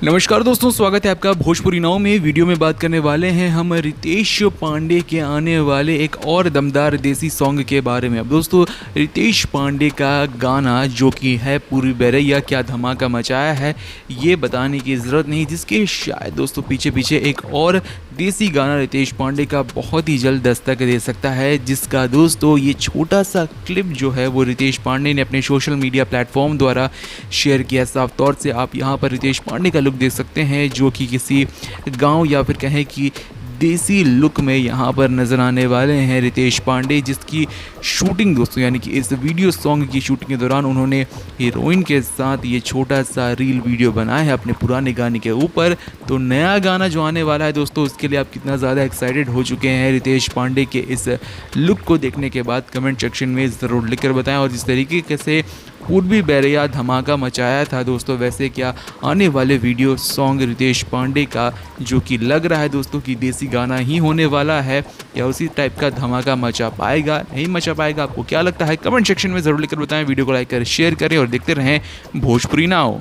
नमस्कार दोस्तों, स्वागत है आपका भोजपुरी नाव में। वीडियो में बात करने वाले हैं हम रितेश पांडे के आने वाले एक और दमदार देसी सॉन्ग के बारे में। अब दोस्तों, रितेश पांडे का गाना जो कि है पूरी बैरैया क्या धमाका मचाया है, ये बताने की ज़रूरत नहीं, जिसके शायद दोस्तों पीछे पीछे एक और देसी गाना रितेश पांडे का बहुत ही जल्द दस्तक दे सकता है, जिसका दोस्तों ये छोटा सा क्लिप जो है वो रितेश पांडे ने अपने सोशल मीडिया प्लेटफॉर्म द्वारा शेयर किया। साफ तौर से आप यहाँ पर रितेश पांडे का लुक देख सकते हैं, जो कि किसी गांव या फिर कहें कि देसी लुक में यहाँ पर नज़र आने वाले हैं रितेश पांडे, जिसकी शूटिंग दोस्तों यानी कि इस वीडियो सॉन्ग की शूटिंग के दौरान उन्होंने हीरोइन के साथ ये छोटा सा रील वीडियो बनाया है अपने पुराने गाने के ऊपर। तो नया गाना जो आने वाला है दोस्तों, उसके लिए आप कितना ज़्यादा एक्साइटेड हो चुके हैं रितेश पांडे के इस लुक को देखने के बाद, कमेंट सेक्शन में ज़रूर लिखकर बताएं। और जिस तरीके से पूर्वी बैरैया धमाका मचाया था दोस्तों, वैसे क्या आने वाले वीडियो सॉन्ग रितेश पांडे का जो कि लग रहा है दोस्तों कि देसी गाना ही होने वाला है, या उसी टाइप का धमाका मचा पाएगा, नहीं मचा पाएगा, आपको क्या लगता है? कमेंट सेक्शन में ज़रूर लिखकर बताएं। वीडियो को लाइक करें, शेयर करें और देखते रहें भोजपुरी नाव।